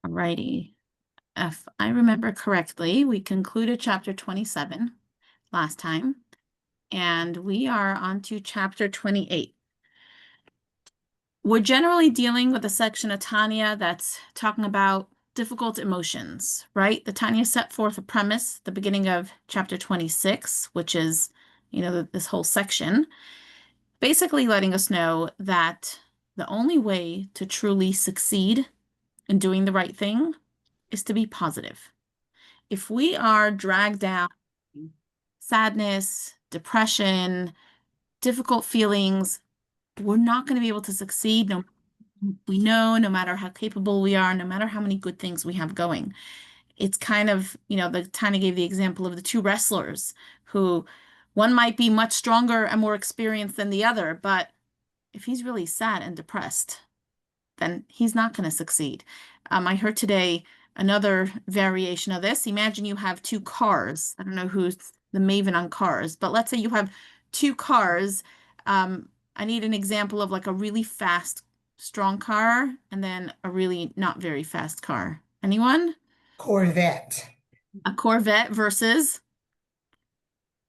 Alrighty. If I remember correctly, we concluded chapter 27 last time, and we are on to chapter 28. We're generally dealing with a section of Tanya that's talking about difficult emotions, right? The Tanya set forth a premise at the beginning of chapter 26, which is, this whole section, basically letting us know that the only way to truly succeed in doing the right thing is to be positive. If we are dragged down, sadness, depression, difficult feelings, we're not going to be able to succeed. No matter how capable we are, no matter how many good things we have going. It's kind of, the Tanya gave the example of the two wrestlers who one might be much stronger and more experienced than the other, but if he's really sad and depressed, then he's not going to succeed. I heard today another variation of this. Imagine you have two cars. I don't know who's the maven on cars, but let's say you have two cars. I need an example of like a really fast, strong car and then a really not very fast car. Anyone? Corvette. A Corvette versus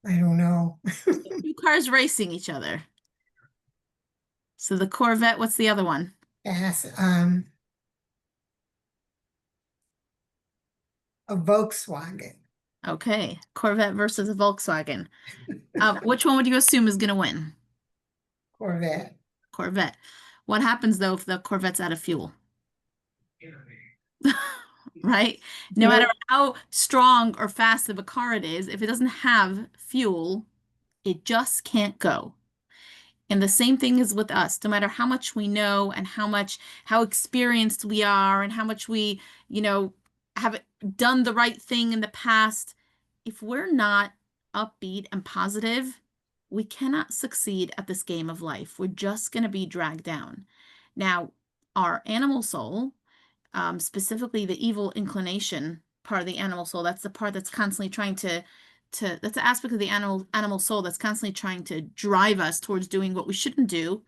I don't know. two cars racing each other. So the Corvette, what's the other one? As a Volkswagen. Okay, Corvette versus a Volkswagen. Which one would you assume is going to win? Corvette. Corvette. What happens though if the Corvette's out of fuel? Right? No matter how strong or fast of a car it is, if it doesn't have fuel, it just can't go. And the same thing is with us. No matter how much we know and how experienced we are and how much we, have done the right thing in the past, if we're not upbeat and positive, we cannot succeed at this game of life. We're just going to be dragged down. Now, our animal soul, specifically the evil inclination part of the animal soul, that's the part that's constantly trying that's the aspect of the animal soul that's constantly trying to drive us towards doing what we shouldn't do,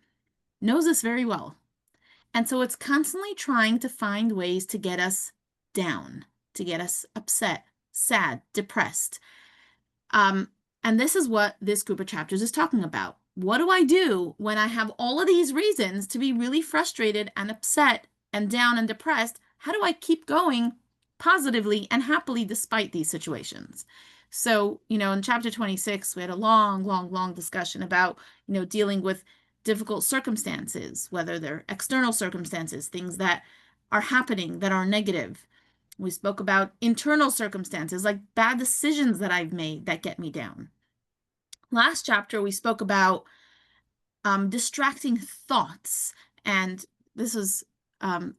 knows this very well. And so it's constantly trying to find ways to get us down, to get us upset, sad, depressed. Um, and this is what this group of chapters is talking about. What do I do when I have all of these reasons to be really frustrated and upset and down and depressed? How do I keep going positively and happily despite these situations? So, in chapter 26, we had a long, long, long discussion about, dealing with difficult circumstances, whether they're external circumstances, things that are happening that are negative. We spoke about internal circumstances, like bad decisions that I've made that get me down. Last chapter, we spoke about distracting thoughts. And this was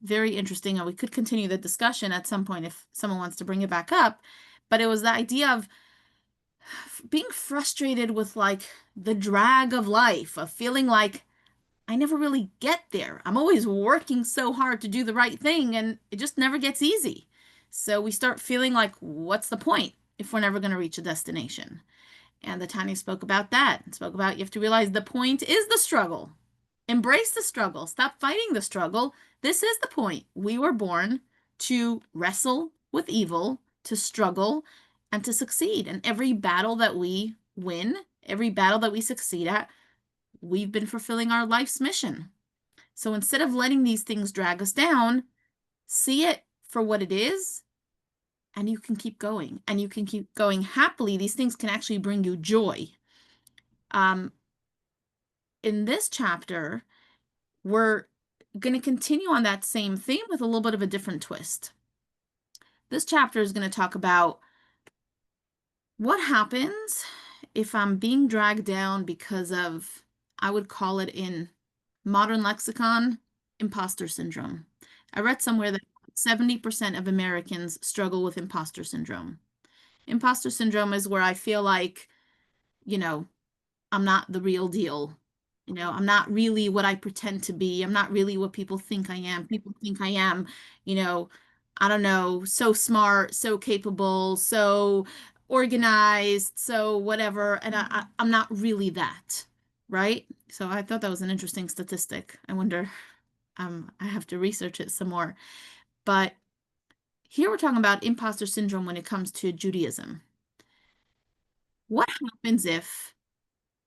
very interesting. And we could continue the discussion at some point if someone wants to bring it back up. But it was the idea of being frustrated with like the drag of life, of feeling like I never really get there. I'm always working so hard to do the right thing, and it just never gets easy. So we start feeling like, what's the point if we're never going to reach a destination? And the Tanya spoke about that and spoke about you have to realize the point is the struggle. Embrace the struggle. Stop fighting the struggle. This is the point. We were born to wrestle with evil, to struggle, and to succeed. And every battle that we win, every battle that we succeed at, we've been fulfilling our life's mission. So instead of letting these things drag us down, see it for what it is, and you can keep going. And you can keep going happily. These things can actually bring you joy. In this chapter, we're going to continue on that same theme with a little bit of a different twist. This chapter is going to talk about what happens if I'm being dragged down because of, I would call it in modern lexicon, imposter syndrome. I read somewhere that 70% of Americans struggle with imposter syndrome. Imposter syndrome is where I feel like, you know, I'm not the real deal. I'm not really what I pretend to be. I'm not really what people think I am. People think I am, you know, I don't know, so smart, so capable, so organized, so whatever. And I'm not really that, right? So I thought that was an interesting statistic. I wonder, I have to research it some more. But Here we're talking about imposter syndrome when it comes to Judaism. What happens if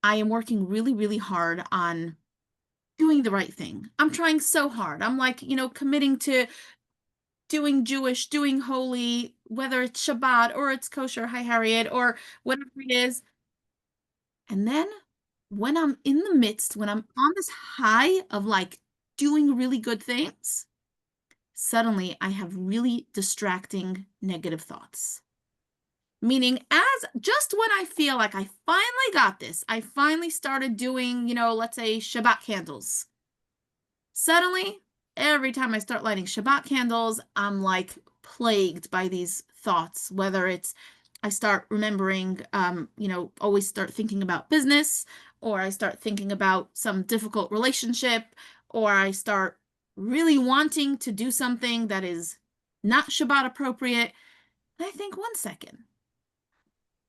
I am working really, really hard on doing the right thing? I'm trying so hard. I'm like, committing to doing Jewish, doing holy, whether it's Shabbat or it's kosher, hi Harriet, or whatever it is. And then when I'm in the midst, when I'm on this high of like doing really good things, suddenly I have really distracting negative thoughts. Meaning, as just when I feel like I finally got this, I finally started doing, let's say Shabbat candles. Suddenly, every time I start lighting Shabbat candles, I'm like plagued by these thoughts, whether it's I start remembering, always start thinking about business, or I start thinking about some difficult relationship, or I start really wanting to do something that is not Shabbat appropriate. And I think, 1 second,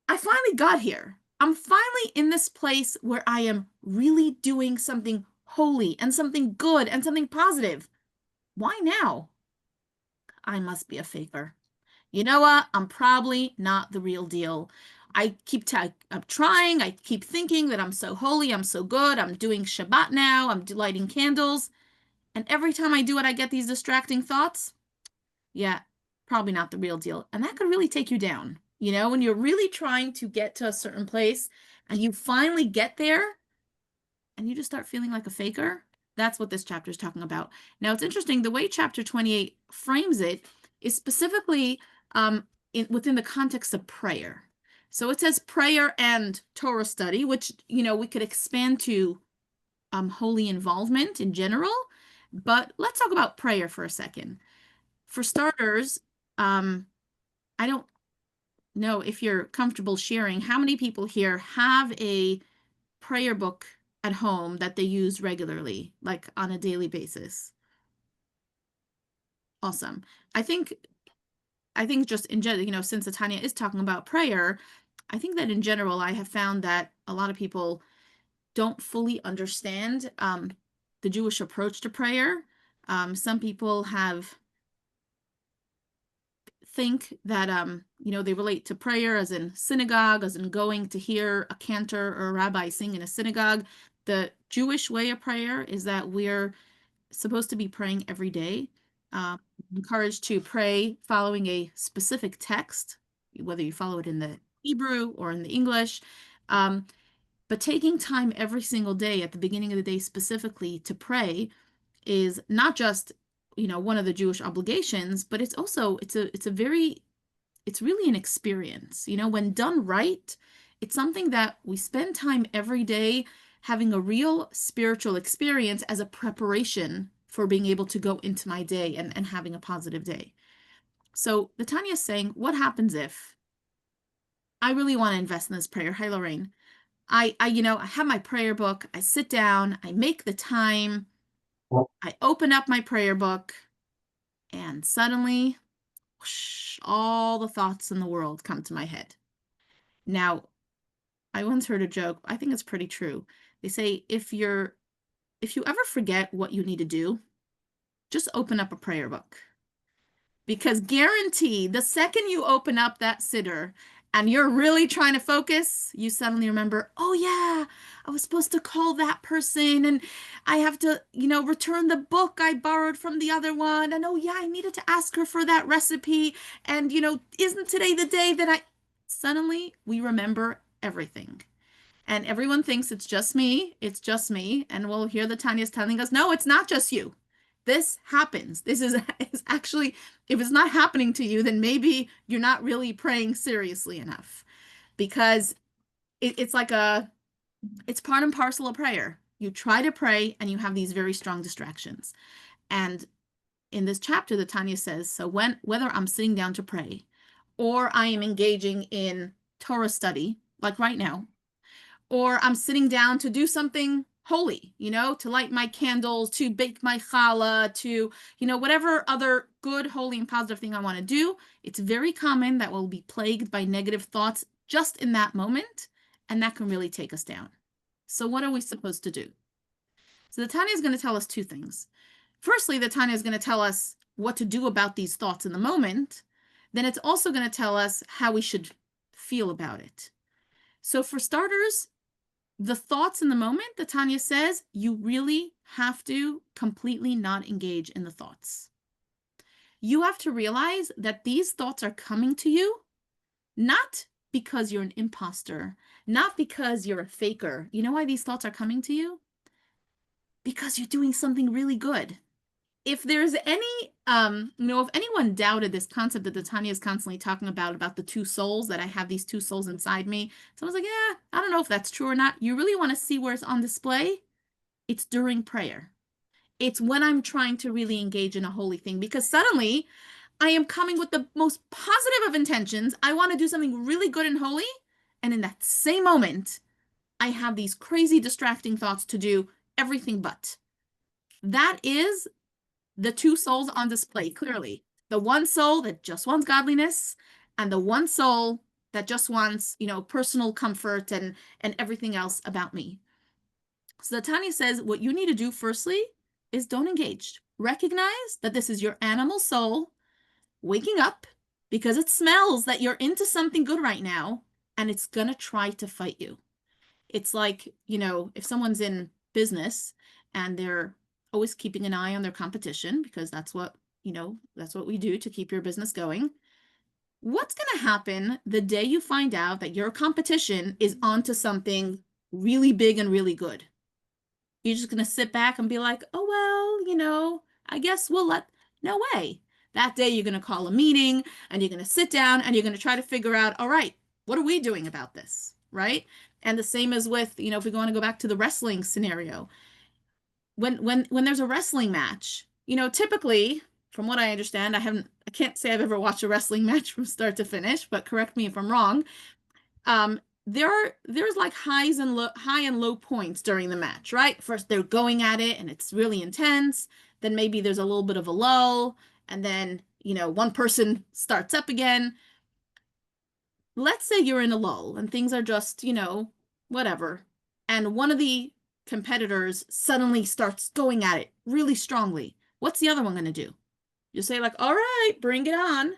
I finally got here. I'm finally in this place where I am really doing something holy and something good and something positive. Why now? I must be a faker. You know what? I'm probably not the real deal. I'm trying. I keep thinking that I'm so holy. I'm so good. I'm doing Shabbat now. I'm lighting candles. And every time I do it, I get these distracting thoughts. Yeah, probably not the real deal. And that could really take you down. When you're really trying to get to a certain place and you finally get there and you just start feeling like a faker, that's what this chapter is talking about. Now, it's interesting, the way chapter 28 frames it is specifically within the context of prayer. So it says prayer and Torah study, which, we could expand to holy involvement in general. But let's talk about prayer for a second. For starters, I don't know if you're comfortable sharing how many people here have a prayer book at home that they use regularly, like on a daily basis. Awesome. I think I think just in general, since Tanya is talking about prayer, I think that in general, I have found that a lot of people don't fully understand the Jewish approach to prayer. Some people have think that they relate to prayer as in synagogue, as in going to hear a cantor or a rabbi sing in a synagogue. The Jewish way of prayer is that we're supposed to be praying every day. Encouraged to pray following a specific text, whether you follow it in the Hebrew or in the English. Um, but taking time every single day at the beginning of the day specifically to pray is not just, one of the Jewish obligations, but it's really an experience. When done right, it's something that we spend time every day having a real spiritual experience as a preparation for being able to go into my day and having a positive day. So the Tanya is saying, what happens if I really want to invest in this prayer? Hi, Lorraine. I have my prayer book. I sit down, I make the time, I open up my prayer book, and suddenly, whoosh, all the thoughts in the world come to my head. Now, I once heard a joke, I think it's pretty true. They say if you ever forget what you need to do, just open up a prayer book. Because guaranteed, the second you open up that sitter and you're really trying to focus, you suddenly remember, oh yeah, I was supposed to call that person and I have to, return the book I borrowed from the other one. And oh yeah, I needed to ask her for that recipe. And, isn't today the day that suddenly we remember everything. And everyone thinks it's just me. It's just me. And we'll hear the Tanya's telling us, no, it's not just you. This happens. This is actually, if it's not happening to you, then maybe you're not really praying seriously enough because it's like it's part and parcel of prayer. You try to pray and you have these very strong distractions. And in this chapter, the Tanya says, so whether I'm sitting down to pray or I am engaging in Torah study, like right now, or I'm sitting down to do something holy, to light my candles, to bake my challah, to, whatever other good, holy, and positive thing I want to do. It's very common that we'll be plagued by negative thoughts just in that moment, and that can really take us down. So what are we supposed to do? So the Tanya is going to tell us two things. Firstly, the Tanya is going to tell us what to do about these thoughts in the moment, then it's also going to tell us how we should feel about it. So, for starters, the thoughts in the moment that Tanya says, you really have to completely not engage in the thoughts. You have to realize that these thoughts are coming to you not because you're an imposter, not because you're a faker. You know why these thoughts are coming to you? Because you're doing something really good. If there's any, if anyone doubted this concept that Tanya is constantly talking about the two souls, that I have these two souls inside me, someone's like, yeah, I don't know if that's true or not. You really want to see where it's on display? It's during prayer. It's when I'm trying to really engage in a holy thing, because suddenly I am coming with the most positive of intentions. I want to do something really good and holy. And in that same moment, I have these crazy distracting thoughts to do everything but. That is the two souls on display clearly. The one soul that just wants godliness, and the one soul that just wants, personal comfort and everything else about me. So the Tanya says what you need to do firstly is don't engage. Recognize that this is your animal soul waking up because it smells that you're into something good right now, and it's gonna try to fight you. It's like, if someone's in business and they're always keeping an eye on their competition, because that's what we do to keep your business going. What's going to happen the day you find out that your competition is onto something really big and really good? You're just going to sit back and be like, oh, well, I guess we'll let, no way. That day you're going to call a meeting and you're going to sit down and you're going to try to figure out, all right, what are we doing about this? Right? And the same as with, if we want to go back to the wrestling scenario, when there's a wrestling match, typically, from what I understand, I can't say I've ever watched a wrestling match from start to finish, but correct me if I'm wrong. There's like high and low points during the match, right? First they're going at it and it's really intense. Then maybe there's a little bit of a lull, and then, one person starts up again. Let's say you're in a lull and things are just, whatever. And one of the competitors suddenly starts going at it really strongly. What's the other one going to do? You say, like, all right, bring it on.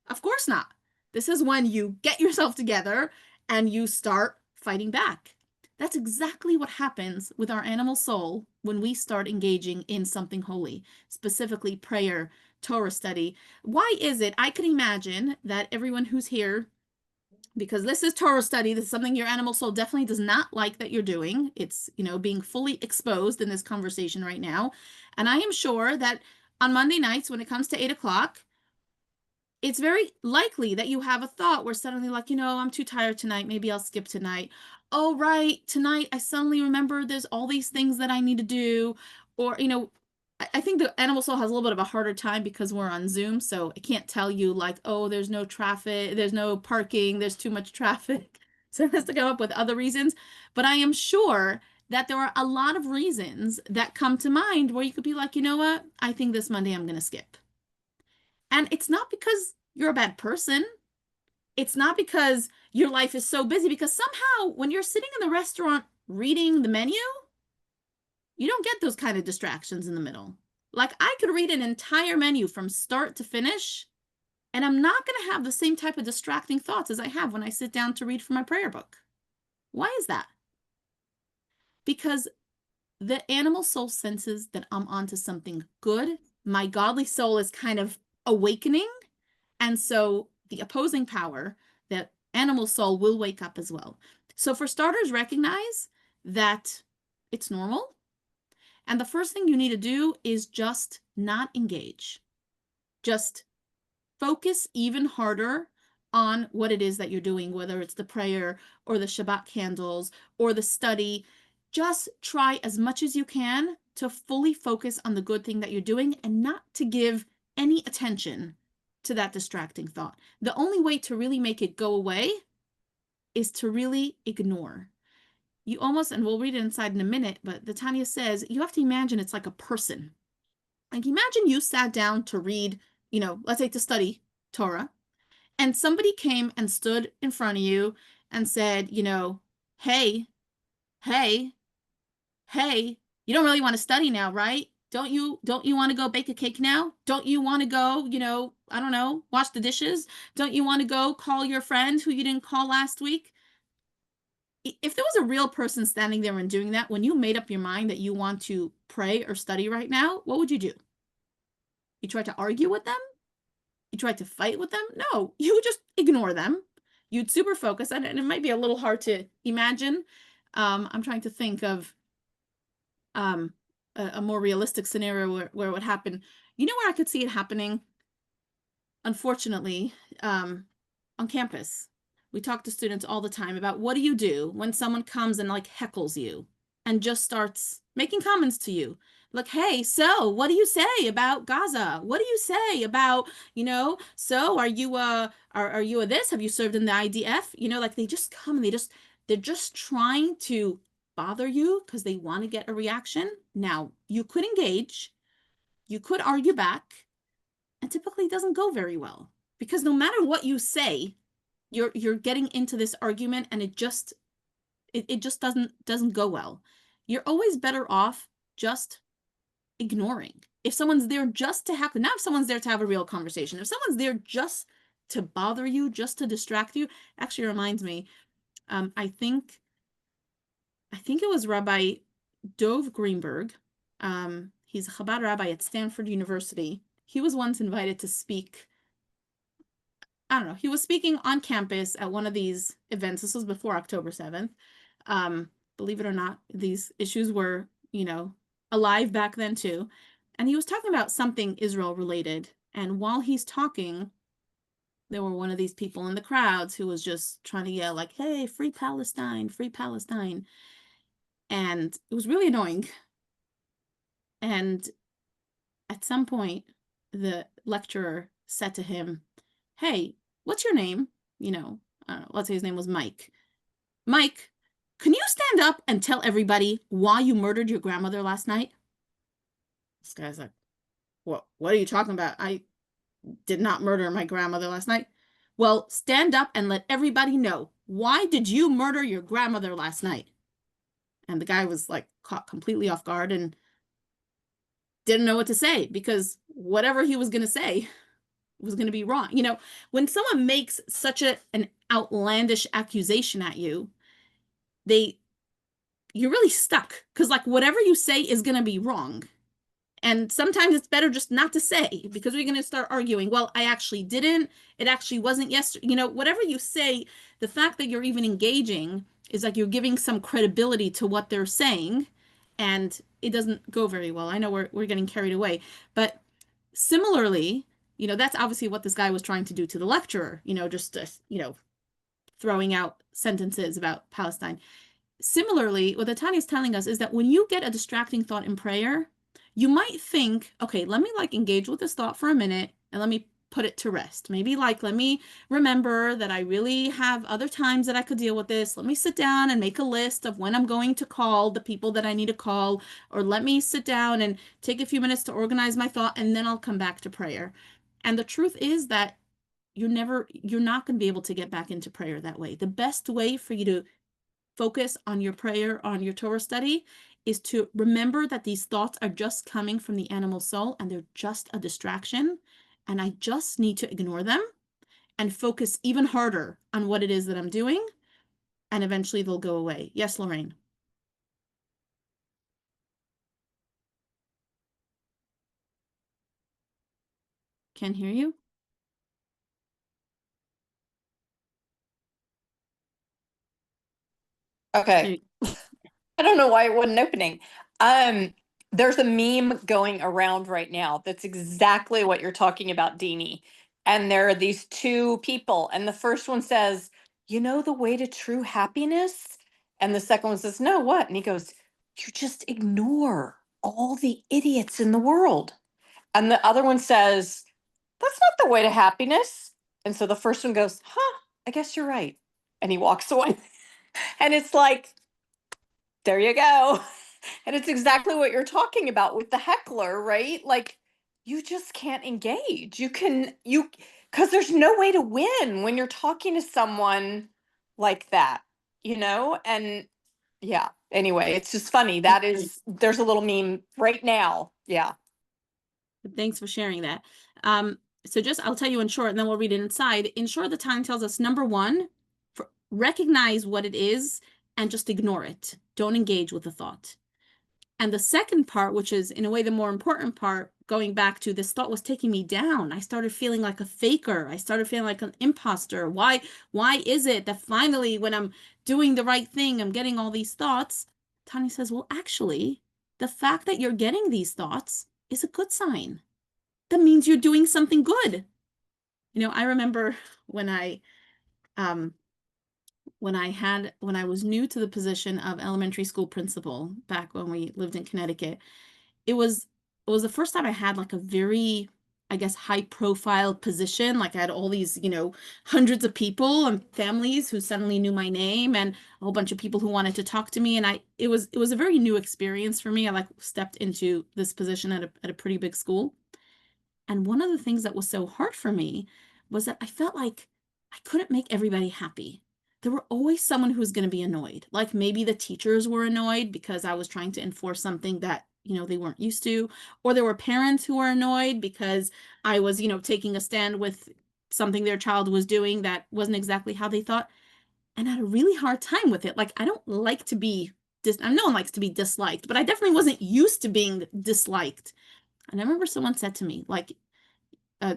Of course not. This is when you get yourself together and you start fighting back. That's exactly what happens with our animal soul when we start engaging in something holy, specifically prayer, Torah study. Why is it? I can imagine that everyone who's here, because this is Torah study, this is something your animal soul definitely does not like that you're doing. It's, being fully exposed in this conversation right now. And I am sure that on Monday nights, when it comes to 8 o'clock, it's very likely that you have a thought where suddenly, like, I'm too tired tonight. Maybe I'll skip tonight. Oh, right. Tonight, I suddenly remember there's all these things that I need to do. Or, I think the animal soul has a little bit of a harder time because we're on Zoom. So I can't tell you, like, oh, there's no traffic, there's no parking, there's too much traffic. So it has to come up with other reasons. But I am sure that there are a lot of reasons that come to mind where you could be like, you know what? I think this Monday I'm going to skip. And it's not because you're a bad person. It's not because your life is so busy, because somehow when you're sitting in the restaurant reading the menu, you don't get those kind of distractions in the middle. Like, I could read an entire menu from start to finish, and I'm not going to have the same type of distracting thoughts as I have when I sit down to read from my prayer book. Why is that? Because the animal soul senses that I'm onto something good. My godly soul is kind of awakening. And so the opposing power, the animal soul, will wake up as well. So for starters, recognize that it's normal. And the first thing you need to do is just not engage. Just focus even harder on what it is that you're doing, whether it's the prayer or the Shabbat candles or the study. Just try as much as you can to fully focus on the good thing that you're doing and not to give any attention to that distracting thought. The only way to really make it go away is to really ignore. You almost, and we'll read it inside in a minute, but the Tanya says you have to imagine it's like a person. Like, imagine you sat down to read, let's say to study Torah, and somebody came and stood in front of you and said, hey, hey, hey, you don't really want to study now, right? don't you want to go bake a cake now? Don't you want to go, I don't know, wash the dishes? Don't you want to go call your friend who you didn't call last week? If there was a real person standing there and doing that, when you made up your mind that you want to pray or study right now, what would you do? You try to argue with them? You try to fight with them? No, you would just ignore them. You'd super focus, and it might be a little hard to imagine. I'm trying to think of um, a more realistic scenario where it would happen. You know where I could see it happening? Unfortunately, on campus. We talk to students all the time about what do you do when someone comes and like heckles you and just starts making comments to you. Like, hey, so what do you say about Gaza? What do you say about, so are you a this? Have you served in the IDF? Like they just come and they're just trying to bother you because they want to get a reaction. Now, you could engage, you could argue back, and typically it doesn't go very well because no matter what you say, you're getting into this argument and it just doesn't go well. You're always better off just ignoring. If someone's there just to have, not if someone's there to have a real conversation, if someone's there just to bother you, just to distract you, actually reminds me, I think it was Rabbi Dov Greenberg. He's a Chabad rabbi at Stanford University. He was once invited to speak. I don't know. He was speaking on campus at one of these events. This was before October 7th. Believe it or not, these issues were, alive back then too. And he was talking about something Israel related. And while he's talking, there were one of these people in the crowds who was just trying to yell like, "Hey, free Palestine, free Palestine." And it was really annoying. And at some point, the lecturer said to him, "Hey, what's your name?" I don't know, let's say his name was Mike. "Mike, can you stand up and tell everybody why you murdered your grandmother last night?" This guy's like, what are you talking about? I did not murder my grandmother last night. "Well, stand up and let everybody know. Why did you murder your grandmother last night?" And the guy was like caught completely off guard and didn't know what to say because whatever he was going to say was going to be wrong. When someone makes such an outlandish accusation at you, you're really stuck because like whatever you say is going to be wrong. And sometimes it's better just not to say because we're going to start arguing. Well, I actually didn't. It actually wasn't yesterday. Whatever you say, the fact that you're even engaging is like you're giving some credibility to what they're saying, and it doesn't go very well. I know we're getting carried away, but similarly, that's obviously what this guy was trying to do to the lecturer, just throwing out sentences about Palestine. Similarly, what the Tanya is telling us is that when you get a distracting thought in prayer, you might think, okay, let me like engage with this thought for a minute and let me put it to rest. Maybe like, let me remember that I really have other times that I could deal with this. Let me sit down and make a list of when I'm going to call the people that I need to call, or let me sit down and take a few minutes to organize my thought, and then I'll come back to prayer. And the truth is that you're not going to be able to get back into prayer that way. The best way for you to focus on your prayer, on your Torah study, is to remember that these thoughts are just coming from the animal soul and they're just a distraction. And I just need to ignore them and focus even harder on what it is that I'm doing. And eventually they'll go away. Yes, Lorraine. Can't hear you? There Okay. you I don't know why it wasn't opening. Um, there's a meme going around right now that's exactly what you're talking about, Deanie. And there are these two people, and the first one says, "You know the way to true happiness?" And the second one says, "No, what?" And he goes, "You just ignore all the idiots in the world." And the other one says, "That's not the way to happiness." And so the first one goes, "Huh, I guess you're right." And he walks away. And it's like, there you go. And it's exactly what you're talking about with the heckler, right? Like you just can't engage. Because there's no way to win when you're talking to someone like that, you know? And Yeah. Anyway, it's just funny. There's a little meme right now. Yeah. Thanks for sharing that. So I'll tell you in short, and then we'll read it inside. In short, the time tells us, number one, recognize what it is and just ignore it. Don't engage with the thought. And the second part, which is in a way the more important part, going back to this thought was taking me down. I started feeling like a faker. I started feeling like an imposter. Why is it that finally when I'm doing the right thing, I'm getting all these thoughts? Tanya says, well, actually, the fact that you're getting these thoughts is a good sign. That means you're doing something good. I remember when I was new to the position of elementary school principal back when we lived in Connecticut, it was the first time I had like a very, I guess, high profile position. Like I had all these, hundreds of people and families who suddenly knew my name and a whole bunch of people who wanted to talk to me. And it was a very new experience for me. I like stepped into this position at a pretty big school. And one of the things that was so hard for me was that I felt like I couldn't make everybody happy. There were always someone who was going to be annoyed. Like maybe the teachers were annoyed because I was trying to enforce something that, they weren't used to. Or there were parents who were annoyed because I was, taking a stand with something their child was doing that wasn't exactly how they thought. And I had a really hard time with it. Like I don't like to be, no one likes to be disliked, but I definitely wasn't used to being disliked. And I remember someone said to me, like,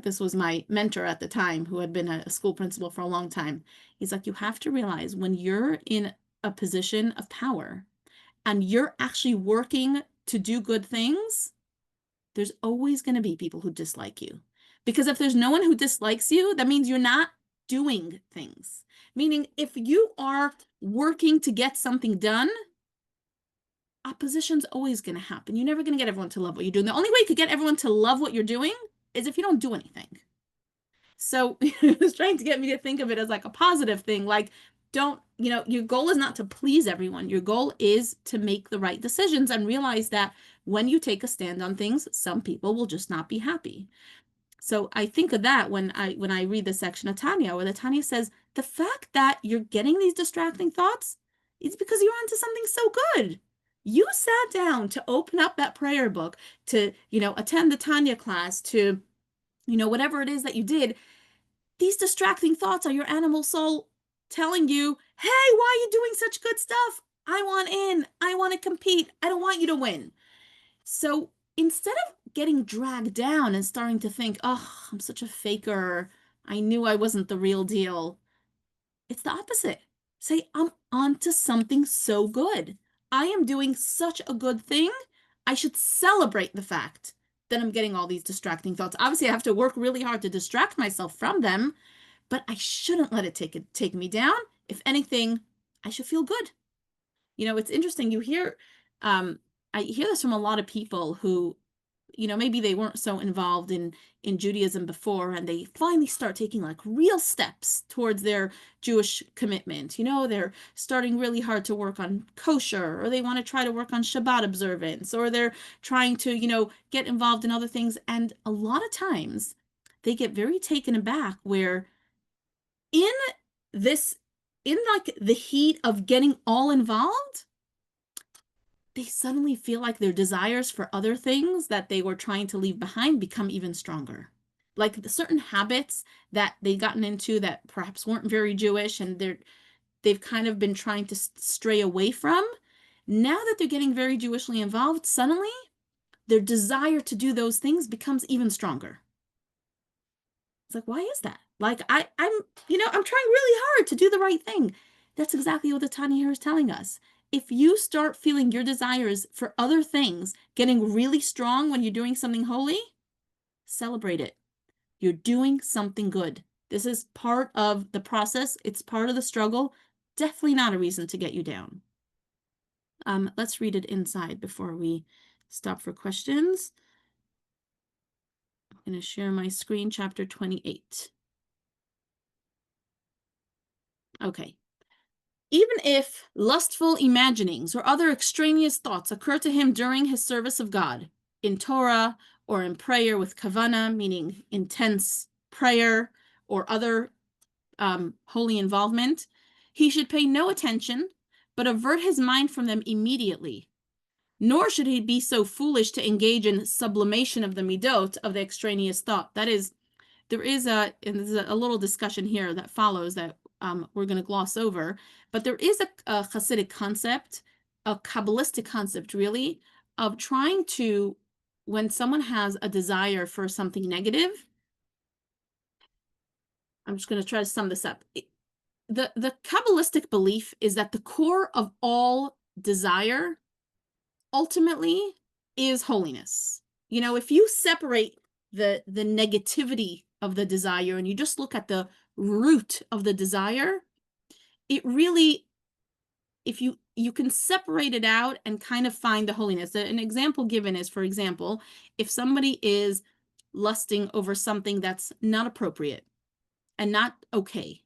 this was my mentor at the time who had been a school principal for a long time. He's like, you have to realize when you're in a position of power and you're actually working to do good things, there's always going to be people who dislike you. Because if there's no one who dislikes you, that means you're not doing things. Meaning, if you are working to get something done, opposition's always going to happen. You're never going to get everyone to love what you're doing. The only way you could get everyone to love what you're doing is if you don't do anything. So it was trying to get me to think of it as like a positive thing. Like, your goal is not to please everyone. Your goal is to make the right decisions and realize that when you take a stand on things, some people will just not be happy. So I think of that when I read the section of Tanya, where the Tanya says, the fact that you're getting these distracting thoughts is because you're onto something so good. You sat down to open up that prayer book, to, attend the Tanya class, to, whatever it is that you did. These distracting thoughts are your animal soul telling you, hey, why are you doing such good stuff? I want in. I want to compete. I don't want you to win. So instead of getting dragged down and starting to think, oh, I'm such a faker, I knew I wasn't the real deal, it's the opposite. Say, I'm onto something so good. I am doing such a good thing. I should celebrate the fact that I'm getting all these distracting thoughts. Obviously, I have to work really hard to distract myself from them, but I shouldn't let it take me down. If anything, I should feel good. It's interesting. I hear this from a lot of people who, maybe they weren't so involved in Judaism before, and they finally start taking like real steps towards their Jewish commitment. They're starting really hard to work on kosher, or they want to try to work on Shabbat observance, or they're trying to, get involved in other things. And a lot of times they get very taken aback where in this, in like the heat of getting all involved, they suddenly feel like their desires for other things that they were trying to leave behind become even stronger. Like the certain habits that they've gotten into that perhaps weren't very Jewish and they've kind of been trying to stray away from. Now that they're getting very Jewishly involved, suddenly their desire to do those things becomes even stronger. It's like, why is that? Like I'm trying really hard to do the right thing. That's exactly what the Tanya here is telling us. If you start feeling your desires for other things getting really strong when you're doing something holy, celebrate it. You're doing something good. This is part of the process. It's part of the struggle. Definitely not a reason to get you down. Let's read it inside before we stop for questions. I'm going to share my screen, chapter 28. Okay. Even if lustful imaginings or other extraneous thoughts occur to him during his service of God, in Torah or in prayer with kavana, meaning intense prayer or other holy involvement, he should pay no attention, but avert his mind from them immediately. Nor should he be so foolish to engage in sublimation of the midot, of the extraneous thought. That is, there is and there's a little discussion here that follows that we're going to gloss over, but there is a Hasidic concept, a Kabbalistic concept, really, of trying to, when someone has a desire for something negative, I'm just going to try to sum this up. The Kabbalistic belief is that the core of all desire ultimately is holiness. You know, if you separate the negativity of the desire and you just look at the root of the desire, it really, if you can separate it out and kind of find the holiness. An example given is, for example, if somebody is lusting over something that's not appropriate and not okay,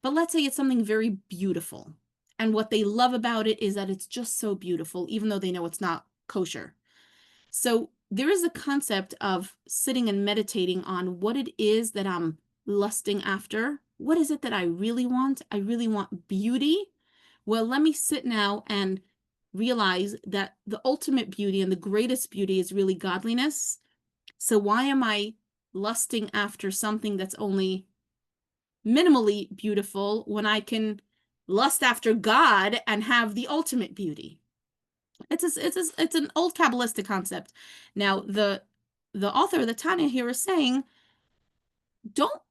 but let's say it's something very beautiful, and what they love about it is that it's just so beautiful, even though they know it's not kosher. So there is a concept of sitting and meditating on what it is that I'm lusting after. What is it that I really want? I really want beauty. Well, let me sit now and realize that the ultimate beauty and the greatest beauty is really godliness. So why am I lusting after something that's only minimally beautiful when I can lust after God and have the ultimate beauty? It's an old Kabbalistic concept. Now, the author, the Tanya here, is saying, don't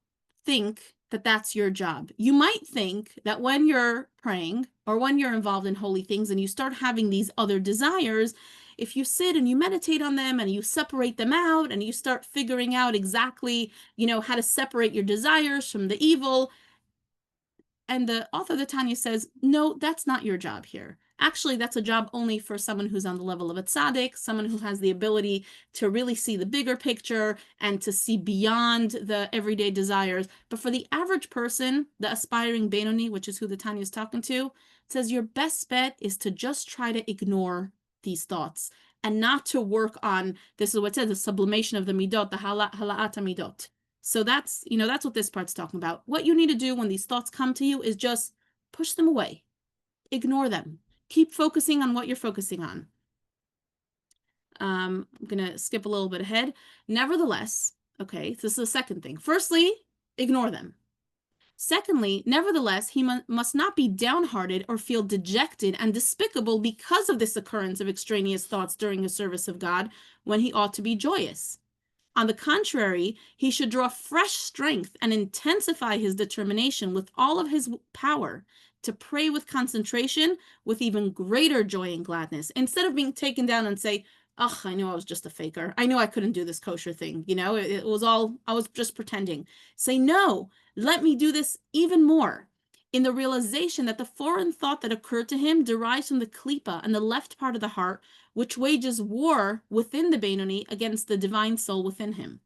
think that that's your job. You might think that when you're praying or when you're involved in holy things and you start having these other desires, if you sit and you meditate on them and you separate them out and you start figuring out exactly, how to separate your desires from the evil, and the author of the Tanya says, no, that's not your job here. Actually, that's a job only for someone who's on the level of a tzaddik, someone who has the ability to really see the bigger picture and to see beyond the everyday desires. But for the average person, the aspiring Benoni, which is who the Tanya is talking to, says your best bet is to just try to ignore these thoughts and not to work on, this is what it says, the sublimation of the midot, the hala'at midot. So that's what this part's talking about. What you need to do when these thoughts come to you is just push them away. Ignore them. Keep focusing on what you're focusing on. I'm going to skip a little bit ahead. Nevertheless, okay, so this is the second thing. Firstly, ignore them. Secondly, nevertheless, he must not be downhearted or feel dejected and despicable because of this occurrence of extraneous thoughts during the service of God, when he ought to be joyous. On the contrary, he should draw fresh strength and intensify his determination with all of his power to pray with concentration, with even greater joy and gladness, instead of being taken down and say, "Oh, I knew I was just a faker. I knew I couldn't do this kosher thing. It was all, I was just pretending." Say, "No, let me do this even more." In the realization that the foreign thought that occurred to him derives from the klipa and the left part of the heart, which wages war within the Benoni against the divine soul within him.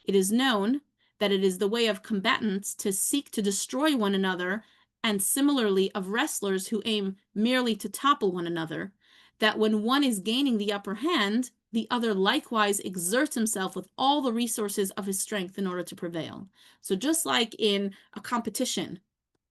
It is known that it is the way of combatants to seek to destroy one another, and similarly of wrestlers who aim merely to topple one another, that when one is gaining the upper hand, the other likewise exerts himself with all the resources of his strength in order to prevail. So just like in a competition,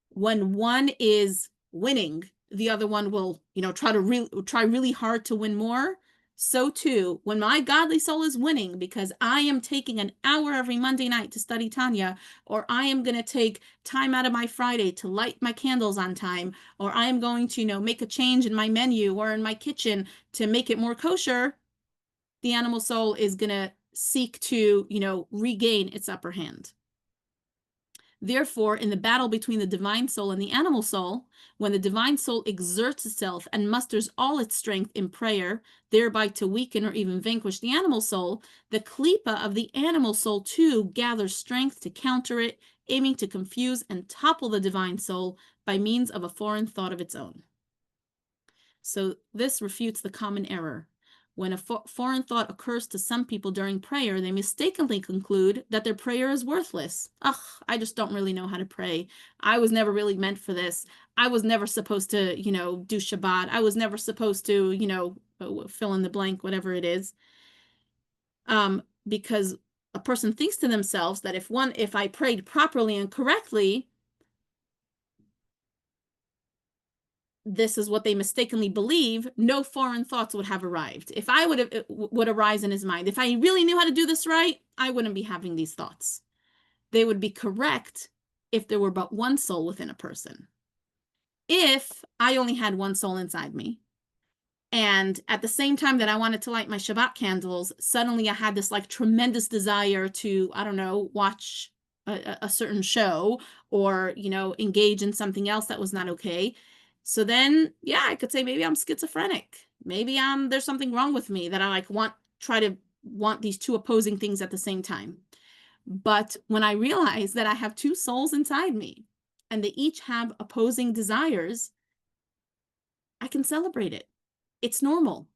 when one is winning, the other one will, try really hard to win more. So too, when my godly soul is winning because I am taking an hour every Monday night to study Tanya, or I am going to take time out of my Friday to light my candles on time, or I am going to, make a change in my menu or in my kitchen to make it more kosher, the animal soul is going to seek to, regain its upper hand. Therefore, in the battle between the divine soul and the animal soul, when the divine soul exerts itself and musters all its strength in prayer, thereby to weaken or even vanquish the animal soul, the klipa of the animal soul too gathers strength to counter it, aiming to confuse and topple the divine soul by means of a foreign thought of its own. So this refutes the common error. When a foreign thought occurs to some people during prayer, they mistakenly conclude that their prayer is worthless. Ugh, I just don't really know how to pray. I was never really meant for this. I was never supposed to, do Shabbat. I was never supposed to, fill in the blank, whatever it is. Because a person thinks to themselves that if I prayed properly and correctly, this is what they mistakenly believe, no foreign thoughts would have arrived. If I would arise in his mind, if I really knew how to do this right, I wouldn't be having these thoughts. They would be correct if there were but one soul within a person. If I only had one soul inside me, and at the same time that I wanted to light my Shabbat candles, suddenly I had this like tremendous desire to, I don't know, watch a certain show or, engage in something else that was not okay. So then, yeah, I could say maybe I'm schizophrenic. Maybe there's something wrong with me that I try to want these two opposing things at the same time. But when I realize that I have two souls inside me and they each have opposing desires, I can celebrate it. It's normal.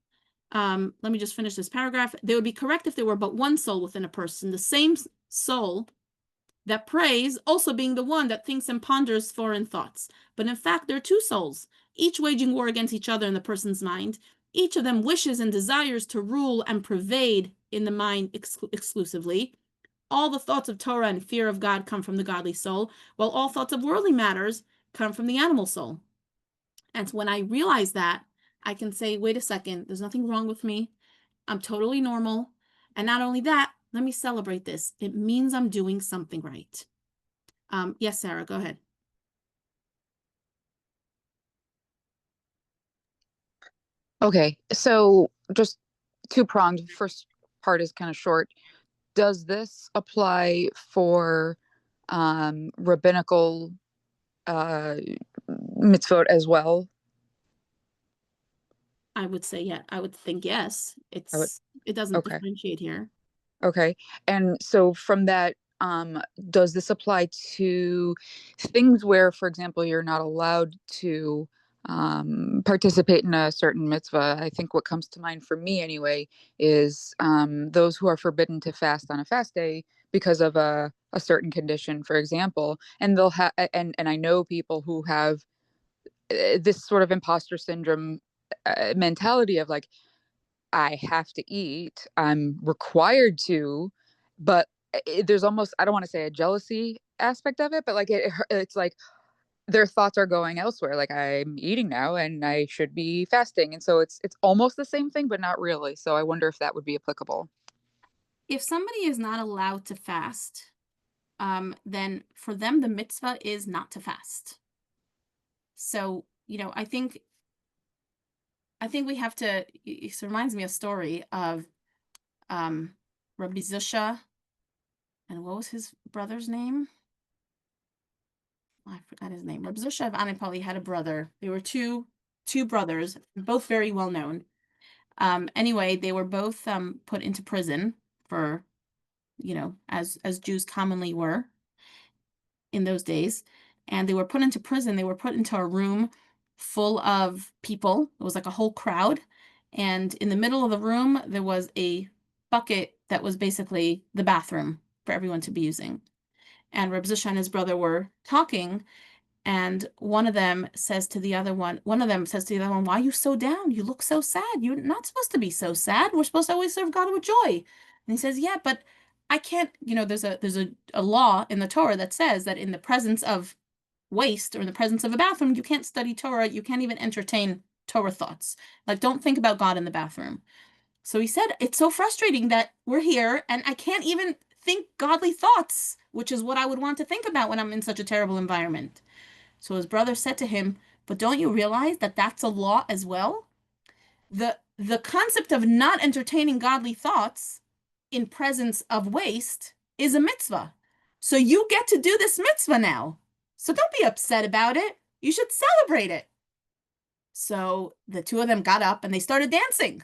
Let me just finish this paragraph. They would be correct if there were but one soul within a person, the same soul that prays also being the one that thinks and ponders foreign thoughts. But in fact, there are two souls, each waging war against each other in the person's mind. Each of them wishes and desires to rule and pervade in the mind exclusively. All the thoughts of Torah and fear of God come from the godly soul, while all thoughts of worldly matters come from the animal soul. And when I realize that, I can say, wait a second, there's nothing wrong with me. I'm totally normal. And not only that, let me celebrate this. It means I'm doing something right. Yes, Sarah, go ahead. Okay, so just two-pronged. First part is kind of short. Does this apply for rabbinical mitzvot as well? I would say, yeah, I would think yes. It doesn't okay. differentiate here. Okay. And so from that, does this apply to things where, for example, you're not allowed to participate in a certain mitzvah? I think what comes to mind for me anyway is those who are forbidden to fast on a fast day because of a certain condition, for example. And they'll have, and I know people who have this sort of imposter syndrome mentality of like, I have to eat. I'm required to, but there's almost, I don't want to say a jealousy aspect of it, but like it's like their thoughts are going elsewhere. Like I'm eating now and I should be fasting. And so it's almost the same thing, but not really. So I wonder if that would be applicable. If somebody is not allowed to fast, then for them, the mitzvah is not to fast. So, I think we have to, it reminds me of a story of Rabbi Zusha, and what was his brother's name? I forgot his name. Rabbi Zusha of Anipali had a brother. They were two brothers, both very well known. Anyway, they were both put into prison for, as Jews commonly were in those days. And they were put into prison. They were put into a room full of people. It was like a whole crowd. And in the middle of the room, there was a bucket that was basically the bathroom for everyone to be using. And Reb Zusha and his brother were talking, and one of them says to the other one, why are you so down? You look so sad. You're not supposed to be so sad. We're supposed to always serve God with joy. And he says, yeah, but I can't, there's a law in the Torah that says that in the presence of waste or in the presence of a bathroom, you can't study Torah. You can't even entertain Torah thoughts. Like, don't think about God in the bathroom. So he said, it's so frustrating that we're here and I can't even think godly thoughts, which is what I would want to think about when I'm in such a terrible environment. So his brother said to him, but don't you realize that that's a law as well? The concept of not entertaining godly thoughts in presence of waste is a mitzvah. So you get to do this mitzvah now. So don't be upset about it. You should celebrate it. So the two of them got up and they started dancing.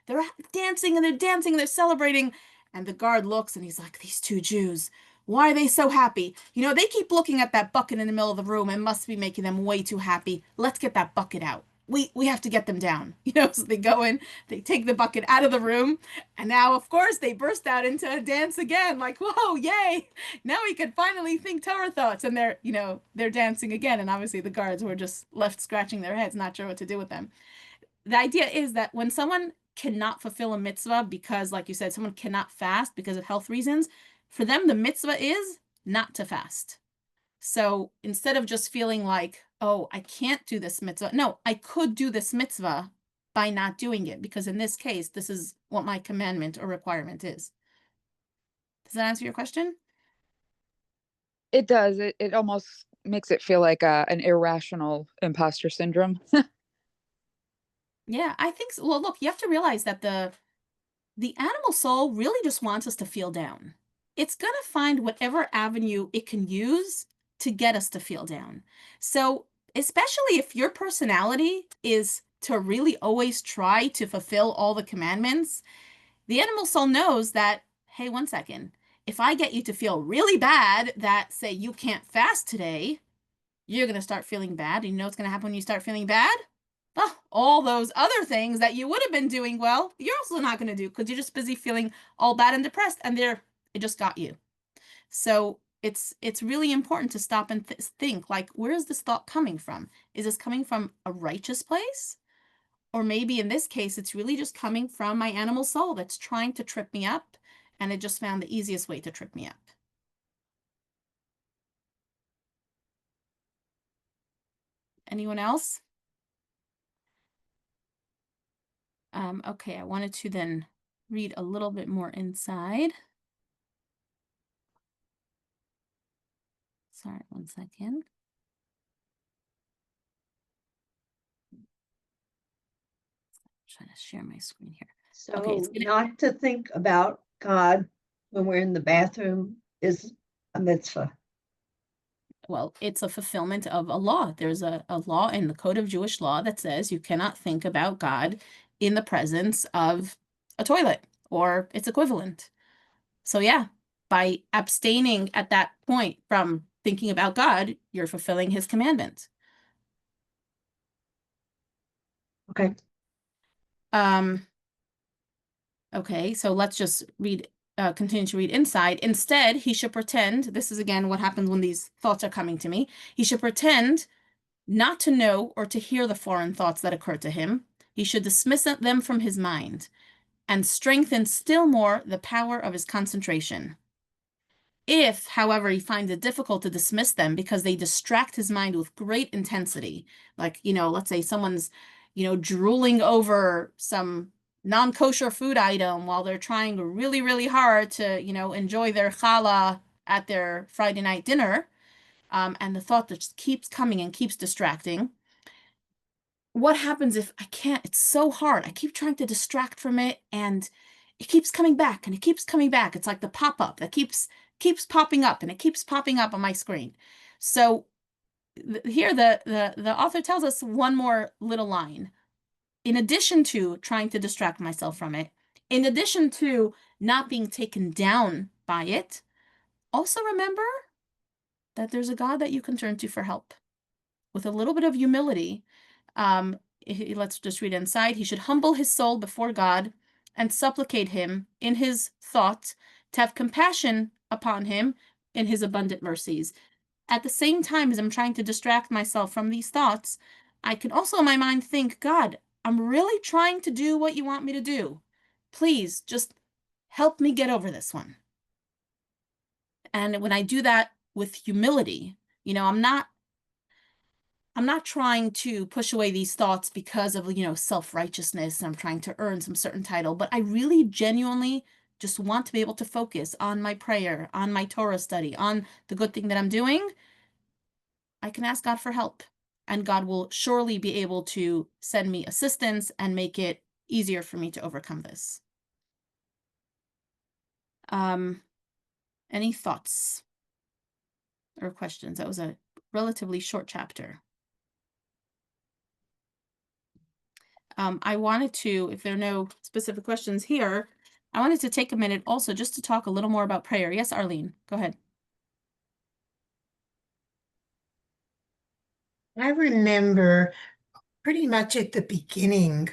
They're dancing and they're dancing and they're celebrating. And the guard looks and he's like, these two Jews, why are they so happy? They keep looking at that bucket in the middle of the room and must be making them way too happy. Let's get that bucket out. We have to get them down. So they go in, they take the bucket out of the room, and now, of course, they burst out into a dance again, like, whoa, yay! Now we can finally think Torah thoughts, and they're dancing again, and obviously the guards were just left scratching their heads, not sure what to do with them. The idea is that when someone cannot fulfill a mitzvah because, like you said, someone cannot fast because of health reasons, for them, the mitzvah is not to fast. So instead of just feeling like, oh, I can't do this mitzvah, no, I could do this mitzvah by not doing it, because in this case, this is what my commandment or requirement is. Does that answer your question? It does. It almost makes it feel like an irrational imposter syndrome. Yeah, I think so. Well, look, you have to realize that the animal soul really just wants us to feel down. It's going to find whatever avenue it can use to get us to feel down. So, especially if your personality is to really always try to fulfill all the commandments, the animal soul knows that, hey, one second, if I get you to feel really bad that, say, you can't fast today, you're going to start feeling bad. And you know what's going to happen when you start feeling bad? Well, all those other things that you would have been doing well, you're also not going to do because you're just busy feeling all bad and depressed, and it just got you. So it's really important to stop and think, like, where is this thought coming from? Is this coming from a righteous place? Or maybe in this case, it's really just coming from my animal soul that's trying to trip me up, and it just found the easiest way to trip me up. Anyone else? Okay, I wanted to then read a little bit more inside. Sorry, one second. Trying to share my screen here. So Okay, it's gonna, not to think about God when we're in the bathroom is a mitzvah. well, it's a fulfillment of a law. There's a law in the Code of Jewish Law that says you cannot think about God in the presence of a toilet or its equivalent. So yeah, by abstaining at that point from thinking about God, you're fulfilling his commandment. Okay. Okay, so let's just continue to read inside. Instead, he should pretend, this is again what happens when these thoughts are coming to me. He should pretend not to know or to hear the foreign thoughts that occur to him. He should dismiss them from his mind and strengthen still more the power of his concentration. If, however, he finds it difficult to dismiss them because they distract his mind with great intensity, like, let's say someone's, drooling over some non-kosher food item while they're trying really, really hard to, enjoy their challah at their Friday night dinner, and the thought just keeps coming and keeps distracting. What happens if I can't? It's so hard. I keep trying to distract from it, and it keeps coming back and it keeps coming back. It's like the pop-up that keeps popping up, and it keeps popping up on my screen. So here the author tells us one more little line. In addition to trying to distract myself from it, in addition to not being taken down by it, also remember that there's a God that you can turn to for help. With a little bit of humility, let's just read inside. He should humble his soul before God and supplicate him in his thought to have compassion upon him in his abundant mercies. At the same time as I'm trying to distract myself from these thoughts, I can also in my mind think, God, I'm really trying to do what you want me to do. Please just help me get over this one. And when I do that with humility, I'm not trying to push away these thoughts because of, self-righteousness, and I'm trying to earn some certain title, but I really genuinely just want to be able to focus on my prayer, on my Torah study, on the good thing that I'm doing. I can ask God for help, and God will surely be able to send me assistance and make it easier for me to overcome this. Any thoughts or questions? That was a relatively short chapter. I wanted to, if there are no specific questions here, I wanted to take a minute also just to talk a little more about prayer. Yes, Arlene, go ahead. I remember pretty much at the beginning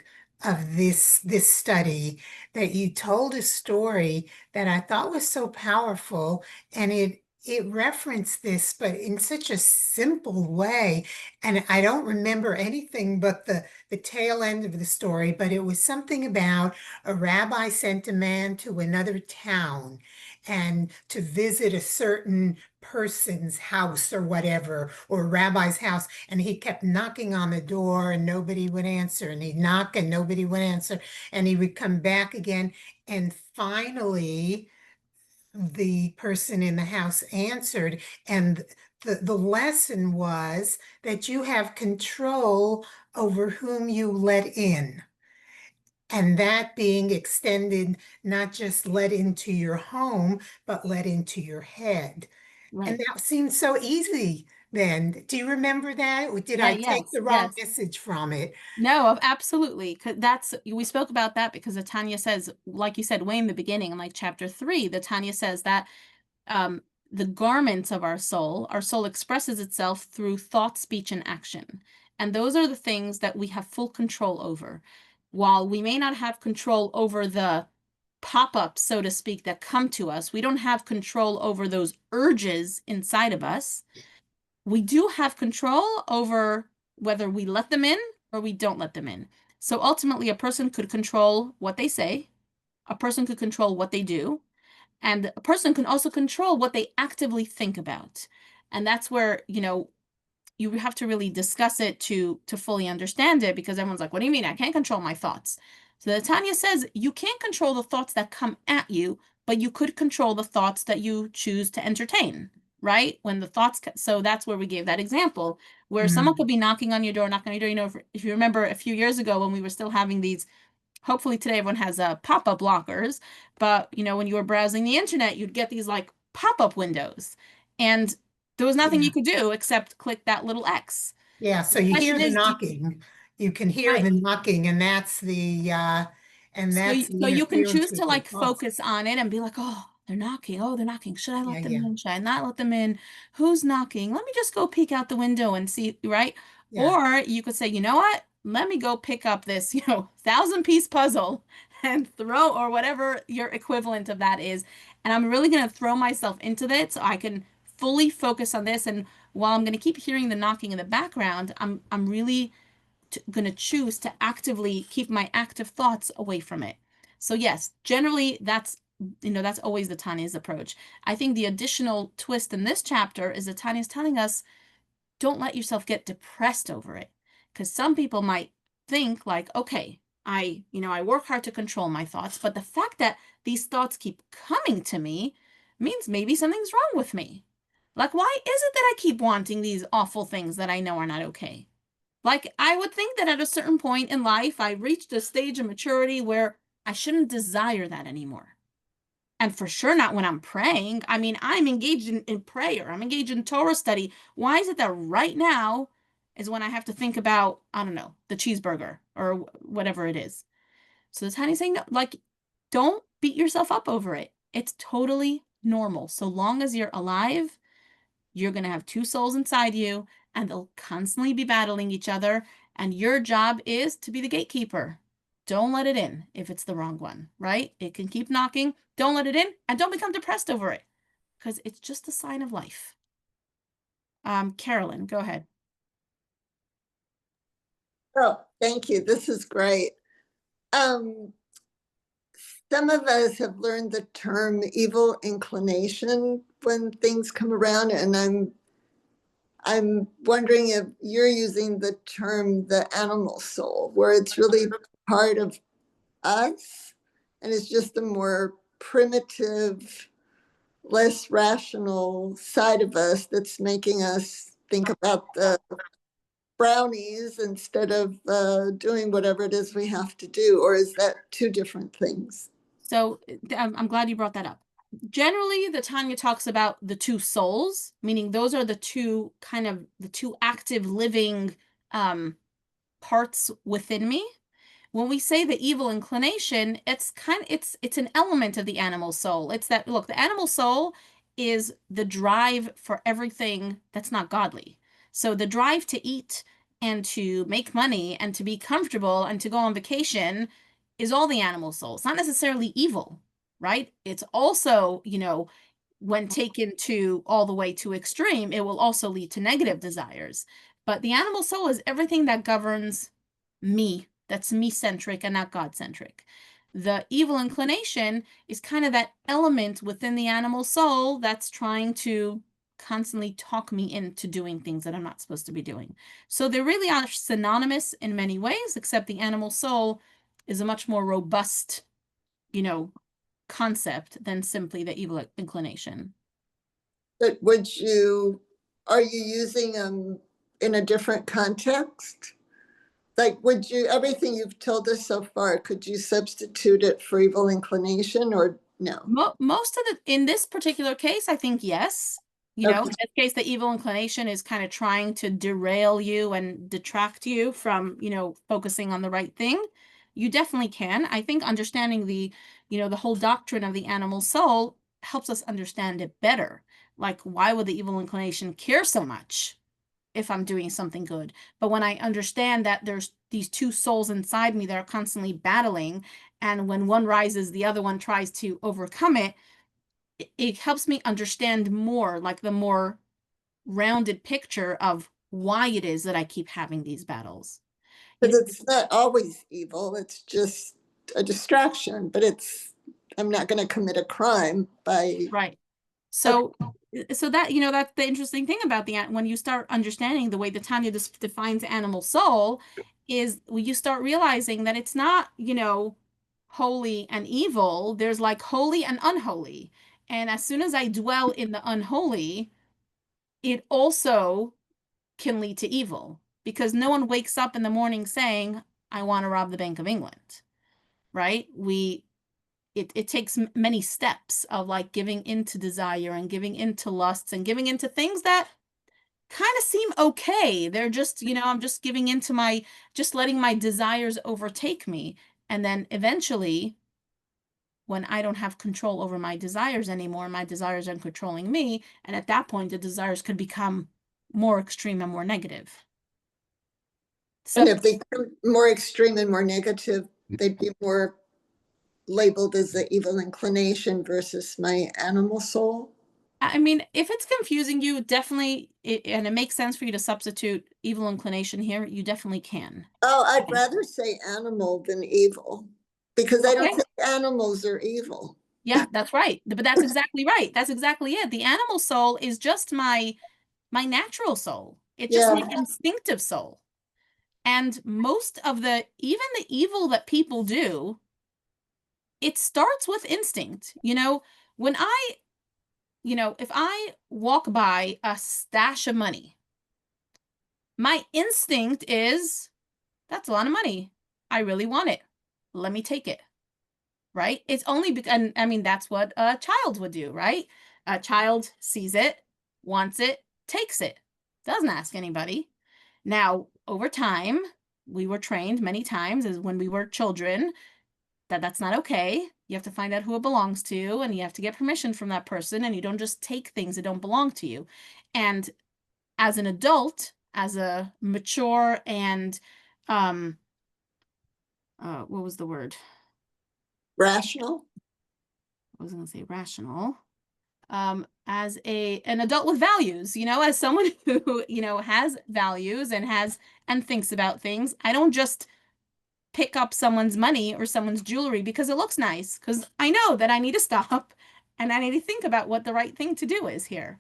of this study that you told a story that I thought was so powerful, and it referenced this, but in such a simple way. And I don't remember anything but the tail end of the story, but it was something about a rabbi sent a man to another town, and to visit a certain person's house or whatever, or rabbi's house, and he kept knocking on the door and nobody would answer, and he'd knock and nobody would answer, and he would come back again, and finally the person in the house answered, and the lesson was that you have control over whom you let in. And that being extended, not just let into your home, but let into your head. And Right. that seemed so easy then. Do you remember that? Or did Yeah, I take yes, the wrong yes. message from it? No, absolutely. 'Cause that's we spoke about that because the Tanya says, like you said, way in the beginning, in like chapter 3, the Tanya says that um, the garments of our soul expresses itself through thought, speech, and action. And those are the things that we have full control over. While we may not have control over the pop-ups, so to speak, that come to us, we don't have control over those urges inside of us. We do have control over whether we let them in or we don't let them in. So ultimately, a person could control what they say, a person could control what they do, and a person can also control what they actively think about. And that's where, you have to really discuss it to fully understand it, because everyone's like, what do you mean? I can't control my thoughts. So the Tanya says you can't control the thoughts that come at you, but you could control the thoughts that you choose to entertain, right? When the thoughts, so that's where we gave that example where someone Mm, could be knocking on your door, knocking on your door. If you remember a few years ago when we were still having these, hopefully today everyone has pop-up blockers, but when you were browsing the internet, you'd get these like pop-up windows, and there was nothing you yeah. could do except click that little X. Yeah, The so you hear question the is, knocking. You can hear right. the knocking, and that's the So you can interference choose to with your like thoughts. focus on it and be like, oh, they're knocking. Oh, they're knocking. Should I Yeah, let them yeah, in? Should I not let them in? Who's knocking? Let me just go peek out the window and see, right? yeah, Or you could say, you know what? Let me go pick up this, 1,000-piece puzzle and throw, or whatever your equivalent of that is. And I'm really going to throw myself into that so I can fully focus on this. And while I'm going to keep hearing the knocking in the background, I'm really going to choose to actively keep my active thoughts away from it. So yes, generally that's always the Tanya's approach. I think the additional twist in this chapter is that Tanya's telling us don't let yourself get depressed over it, because some people might think like, okay, I work hard to control my thoughts, but the fact that these thoughts keep coming to me means maybe something's wrong with me. Like, why is it that I keep wanting these awful things that I know are not okay? Like, I would think that at a certain point in life, I reached a stage of maturity where I shouldn't desire that anymore. And for sure not when I'm praying. I mean, I'm engaged in prayer, I'm engaged in Torah study. Why is it that right now is when I have to think about, I don't know, the cheeseburger or whatever it is? So the Tanya's saying, no, like, don't beat yourself up over it. It's totally normal. So long as you're alive, you're going to have two souls inside you, and they'll constantly be battling each other. And your job is to be the gatekeeper. Don't let it in if it's the wrong one, right? It can keep knocking. Don't let it in, and don't become depressed over it, because it's just a sign of life. Carolyn, go ahead. Oh, thank you. This is great. Um, some of us have learned the term evil inclination when things come around, and I'm wondering if you're using the term the animal soul, where it's really part of us and it's just a more primitive, less rational side of us that's making us think about the brownies instead of doing whatever it is we have to do, or is that two different things? So I'm glad you brought that up. Generally, the Tanya talks about the two souls, meaning those are the two active living parts within me. When we say the evil inclination, it's an element of the animal soul. It's that, look, the animal soul is the drive for everything that's not godly. So the drive to eat and to make money and to be comfortable and to go on vacation is all the animal soul. It's not necessarily evil, right? It's also, when taken to all the way to extreme, it will also lead to negative desires. But the animal soul is everything that governs me, that's me centric and not God centric. The evil inclination is kind of that element within the animal soul that's trying to constantly talk me into doing things that I'm not supposed to be doing. So they really are synonymous in many ways, except the animal soul is a much more robust, you know, concept than simply the evil inclination. But are you using them in a different context? Like, everything you've told us so far, could you substitute it for evil inclination or no? Most of in this particular case, I think yes. You know, Okay. in this case, the evil inclination is kind of trying to derail you and detract you from, focusing on the right thing. You definitely can. I think understanding the whole doctrine of the animal soul helps us understand it better. Like, why would the evil inclination care so much if I'm doing something good? But when I understand that there's these two souls inside me that are constantly battling, and when one rises, the other one tries to overcome it, it helps me understand more, like the more rounded picture of why it is that I keep having these battles. But it's not always evil, it's just a distraction, but I'm not going to commit a crime by. Right. Okay. So that's the interesting thing about when you start understanding the way that Tanya defines animal soul is when you start realizing that it's not, holy and evil. There's like holy and unholy. And as soon as I dwell in the unholy, it also can lead to evil because no one wakes up in the morning saying, I want to rob the Bank of England, right? It takes many steps of like giving into desire and giving into lusts and giving into things that kind of seem okay. They're just, I'm just giving into just letting my desires overtake me. And then eventually, when I don't have control over my desires anymore, my desires are controlling me. And at that point, the desires could become more extreme and more negative. And So, if they become more extreme and more negative, they'd be more labeled as the evil inclination versus my animal soul. I mean, if it's confusing you, definitely, and it makes sense for you to substitute evil inclination here, you definitely can. Oh, I'd rather say animal than evil because I don't Okay. think animals are evil. Yeah, that's right. But that's exactly right. That's exactly it. The animal soul is just my natural soul. It's just Yeah. my instinctive soul. And most of even the evil that people do, it starts with instinct. When if I walk by a stash of money, my instinct is that's a lot of money. I really want it. Let me take it. Right? It's only because, and I mean, that's what a child would do, right? A child sees it, wants it, takes it, doesn't ask anybody. Now, over time, we were trained many times as when we were children that that's not okay. You have to find out who it belongs to, and you have to get permission from that person, and you don't just take things that don't belong to you. And as an adult, as a mature and um what was the word? Rational. I was going to say rational. As an adult with values, as someone who, has values and thinks about things, I don't just pick up someone's money or someone's jewelry because it looks nice, because I know that I need to stop and I need to think about what the right thing to do is here.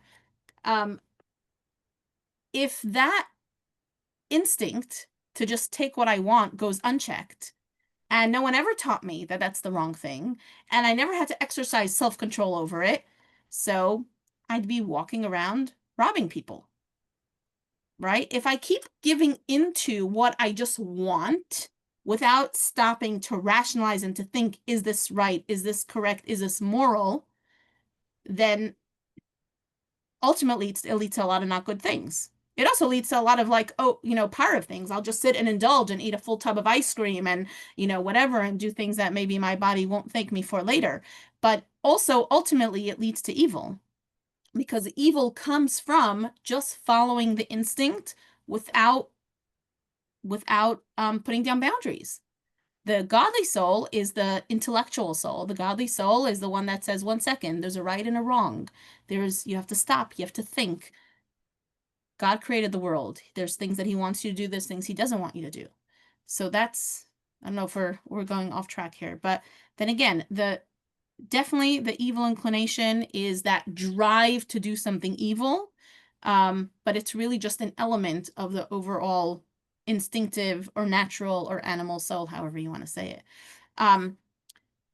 If that instinct to just take what I want goes unchecked, and no one ever taught me that that's the wrong thing, and I never had to exercise self-control over it, so I'd be walking around robbing people, right? If I keep giving into what I just want without stopping to rationalize and to think, is this right? Is this correct? Is this moral? Then ultimately it leads to a lot of not good things. It also leads to a lot of like, pyre things. I'll just sit and indulge and eat a full tub of ice cream and, whatever, and do things that maybe my body won't thank me for later. But also, ultimately, it leads to evil because evil comes from just following the instinct without putting down boundaries. The godly soul is the intellectual soul. The godly soul is the one that says, 1 second, there's a right and a wrong. You have to stop, you have to think. God created the world. There's things that he wants you to do, there's things he doesn't want you to do. So that's I don't know if we're going off track here, but then again, definitely the evil inclination is that drive to do something evil. But it's really just an element of the overall instinctive or natural or animal soul, however you want to say it.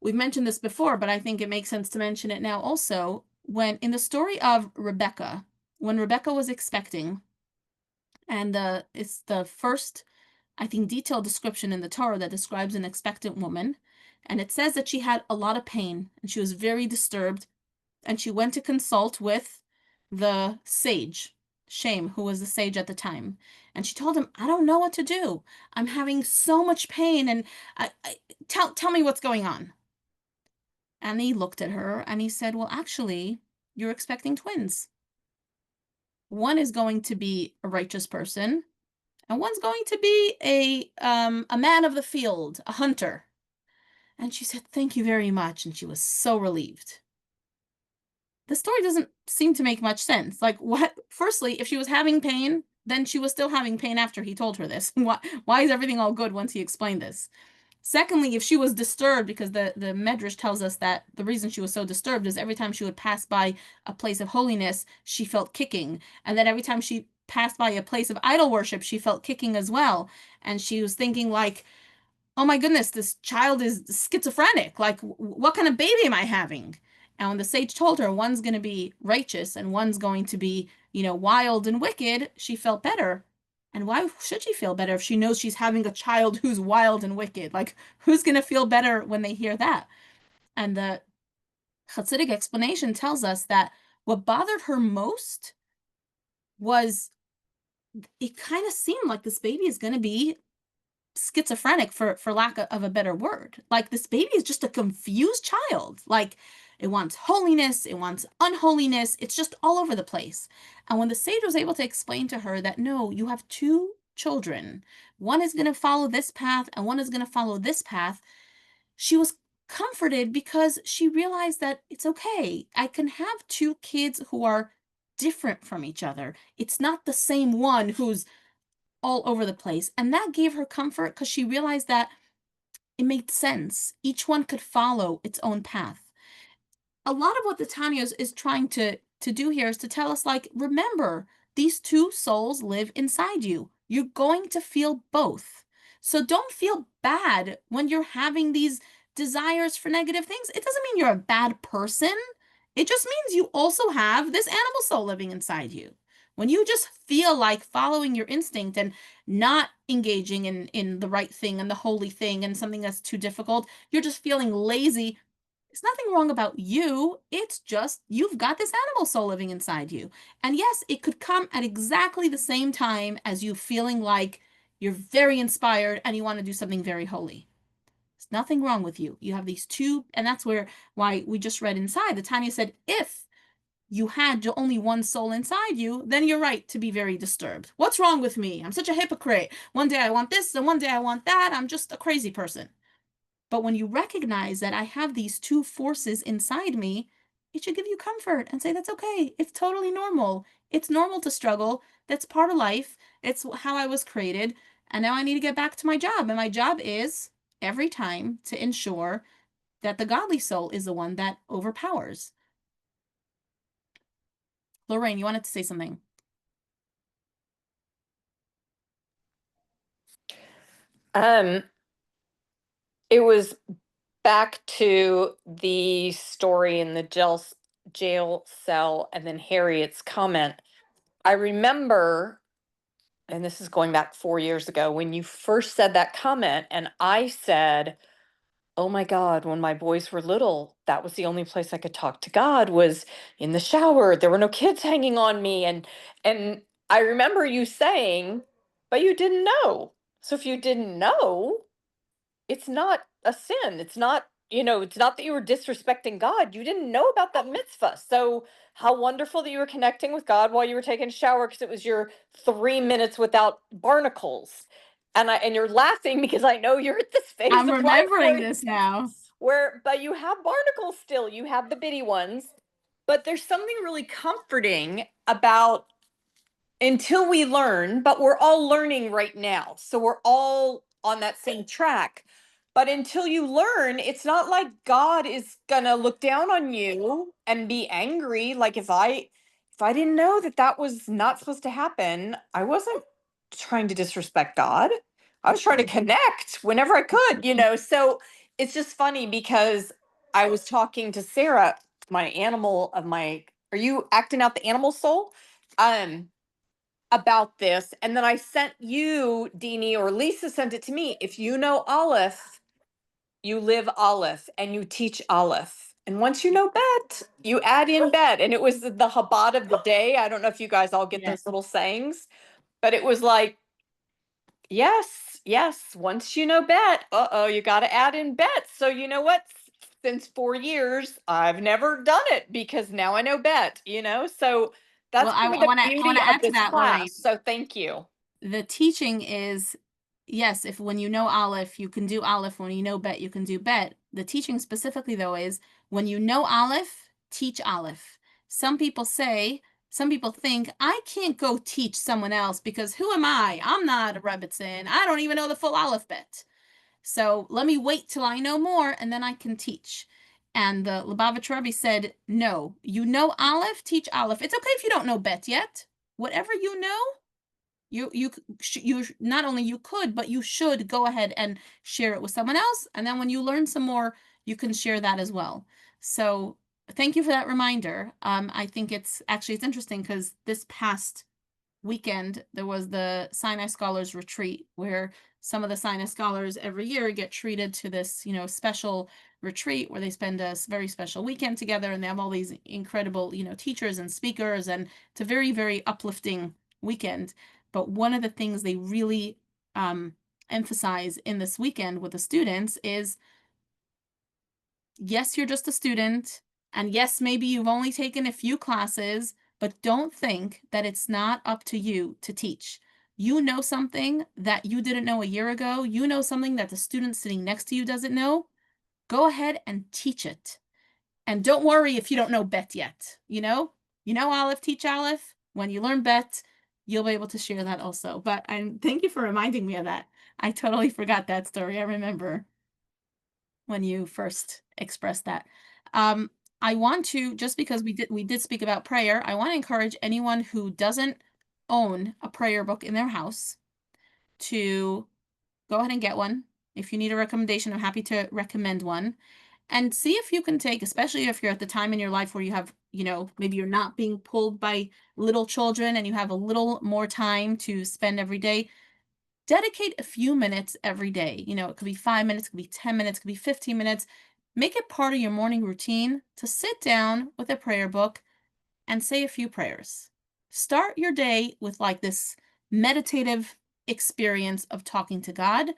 We've mentioned this before, but I think it makes sense to mention it now also. When in the story of Rebecca, when Rebecca was expecting, and it's the first, I think, detailed description in the Torah that describes an expectant woman. And it says that she had a lot of pain and she was very disturbed. And she went to consult with the sage, Shem, who was the sage at the time. And she told him, I don't know what to do. I'm having so much pain. And tell me what's going on. And he looked at her and he said, well, actually, you're expecting twins. One is going to be a righteous person, and one's going to be a man of the field, a hunter. And she said, thank you very much. And she was so relieved. The story doesn't seem to make much sense. Like, what? Firstly, if she was having pain, then she was still having pain after he told her this. Why is everything all good once he explained this? Secondly, if she was disturbed, because the Medrash tells us that the reason she was so disturbed is every time she would pass by a place of holiness, she felt kicking. And then every time she passed by a place of idol worship, she felt kicking as well. And she was thinking like, oh my goodness, this child is schizophrenic. Like, what kind of baby am I having? And when the sage told her one's going to be righteous and one's going to be, wild and wicked, she felt better. And why should she feel better if she knows she's having a child who's wild and wicked? Like, who's going to feel better when they hear that? And the Hasidic explanation tells us that what bothered her most was it kind of seemed like this baby is going to be schizophrenic, for lack of a better word. Like, this baby is just a confused child. Like, it wants holiness, it wants unholiness, it's just all over the place. And when the sage was able to explain to her that no, you have two children, one is going to follow this path and one is going to follow this path, she was comforted because she realized that it's okay. I can have two kids who are different from each other. It's not the same one who's all over the place. And that gave her comfort because she realized that it made sense. Each one could follow its own path. A lot of what the Tanya is trying to do here is to tell us, like, remember, these two souls live inside you. You're going to feel both. So don't feel bad when you're having these desires for negative things. It doesn't mean you're a bad person. It just means you also have this animal soul living inside you. When you just feel like following your instinct and not engaging in the right thing and the holy thing and something that's too difficult, you're just feeling lazy. There's nothing wrong about you. It's just you've got this animal soul living inside you. And yes, it could come at exactly the same time as you feeling like you're very inspired and you want to do something very holy. There's nothing wrong with you. You have these two, and that's why we just read inside. The Tanya said, if you had only one soul inside you, then you're right to be very disturbed. What's wrong with me? I'm such a hypocrite. One day I want this and one day I want that. I'm just a crazy person. But when you recognize that I have these two forces inside me, it should give you comfort and say, that's okay. It's totally normal. It's normal to struggle. That's part of life. It's how I was created. And now I need to get back to my job. And my job is every time to ensure that the godly soul is the one that overpowers. Lorraine, you wanted to say something? It was back to the story in the jail cell and then Harriet's comment. I remember, and this is going back 4 years ago, when you first said that comment, and I said, oh my God, when my boys were little, that was the only place I could talk to God was in the shower. There were no kids hanging on me. And I remember you saying, but you didn't know. So if you didn't know, it's not a sin. It's not, it's not that you were disrespecting God. You didn't know about that mitzvah. So how wonderful that you were connecting with God while you were taking a shower because it was your 3 minutes without barnacles. And you're laughing because I know you're at this phase I'm of life remembering this now. but you have barnacles still. You have the bitty ones. But there's something really comforting about until we learn, but we're all learning right now. So we're all on that same track. But until you learn, it's not like God is gonna look down on you and be angry. Like if I didn't know that that was not supposed to happen, I wasn't trying to disrespect God. I was trying to connect whenever I could, you know. So it's just funny because I was talking to Sarah, my animal of my, are you acting out the animal soul? Um, about this. And then I sent you, Deanie, or Lisa sent it to me. If you know Aleph, you live Aleph and you teach Aleph. And once you know Bet, you add in Bet. And it was the Chabad of the day. I don't know if you guys all get Yes. those little sayings, but it was like, yes, yes. Once you know Bet, you got to add in Bet. So you know what? Since 4 years, I've never done it because now I know Bet, you know? So Well, that's I, kind of I the want to I want beauty to of add to this that, Lori. class. So thank you. The teaching is, yes, if when you know Aleph, you can do Aleph. When you know Bet, you can do Bet. The teaching specifically, though, is when you know Aleph, teach Aleph. Some people think, I can't go teach someone else because who am I? I'm not a Rebbitzin. I don't even know the full alphabet. So let me wait till I know more and then I can teach. And the Lubavitch Rebbe said, no, you know Aleph, teach Aleph. It's okay if you don't know Bet yet. Whatever you know, you not only you could, but you should go ahead and share it with someone else. And then when you learn some more, you can share that as well. So thank you for that reminder. I think it's interesting because this past weekend there was the Sinai Scholars Retreat where some of the Sinai scholars every year get treated to this, special retreat where they spend a very special weekend together and they have all these incredible, teachers and speakers, and it's a very, very uplifting weekend. But one of the things they really emphasize in this weekend with the students is, yes, you're just a student, and yes, maybe you've only taken a few classes, but don't think that it's not up to you to teach. You know something that you didn't know a year ago. You know something that the student sitting next to you doesn't know. Go ahead and teach it. And don't worry if you don't know Bet yet. Aleph, teach Aleph. When you learn Bet, you'll be able to share that also. But thank you for reminding me of that. I totally forgot that story. I remember when you first expressed that. I want to, just because we did speak about prayer, I want to encourage anyone who doesn't own a prayer book in their house to go ahead and get one. If you need a recommendation, I'm happy to recommend one. And see if you can take, especially if you're at the time in your life where you have, maybe you're not being pulled by little children and you have a little more time to spend every day. Dedicate a few minutes every day. It could be 5 minutes, it could be 10 minutes, it could be 15 minutes. Make it part of your morning routine to sit down with a prayer book and say a few prayers. Start your day with like this meditative experience of talking to God.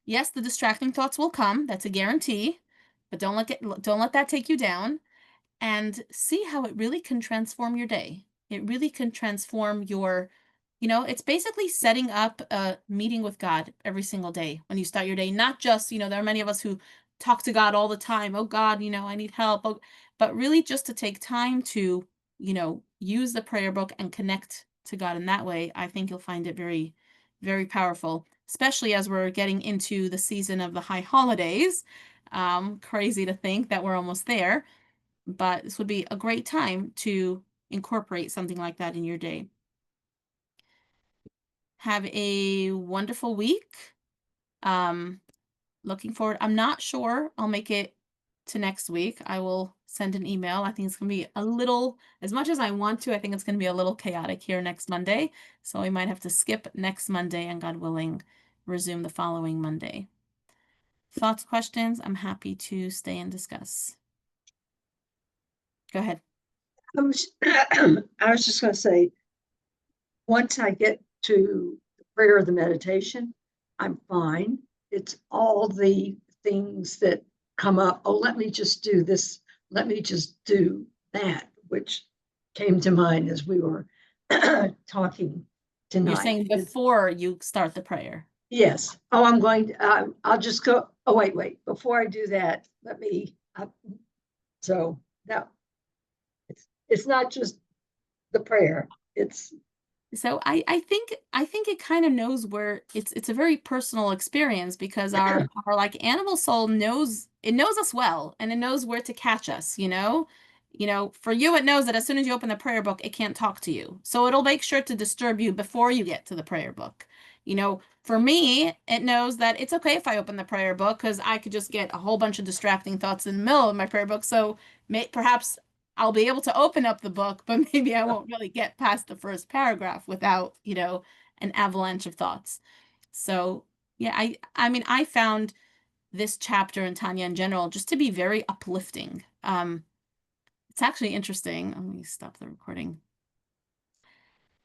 Yes, the distracting thoughts will come. That's a guarantee, but don't let that take you down, and see how it really can transform your day. It really can transform it's basically setting up a meeting with God every single day when you start your day. Not just, there are many of us who talk to God all the time. Oh God, I need help. Oh, but really just to take time to, use the prayer book and connect to God in that way. I think you'll find it very, very powerful, especially as we're getting into the season of the high holidays. Crazy to think that we're almost there, but this would be a great time to incorporate something like that in your day. Have a wonderful week. Looking forward. I'm not sure I'll make it to next week. I will send an email. I think it's going to be a little, as much as I want to, I think it's going to be a little chaotic here next Monday. So we might have to skip next Monday and, God willing, resume the following Monday. Thoughts, questions? I'm happy to stay and discuss. Go ahead. I was just going to say, once I get to the prayer or the meditation, I'm fine. It's all the things that come up. Oh, let me just do this. Let me just do that, which came to mind as we were talking tonight. You're saying before you start the prayer. Yes. Oh, I'm going to, I'll just go. Oh, wait. Before I do that, let me, so now it's not just the prayer. It's So I think it kind of knows where it's a very personal experience because our like animal soul knows us well and it knows where to catch us, you know? You know, for you it knows that as soon as you open the prayer book, it can't talk to you. So it'll make sure to disturb you before you get to the prayer book. You know, for me, it knows that it's okay if I open the prayer book because I could just get a whole bunch of distracting thoughts in the middle of my prayer book. So perhaps I'll be able to open up the book, but maybe I won't really get past the first paragraph without, an avalanche of thoughts. So, yeah, I mean, I found this chapter in Tanya in general just to be very uplifting. It's actually interesting. Let me stop the recording.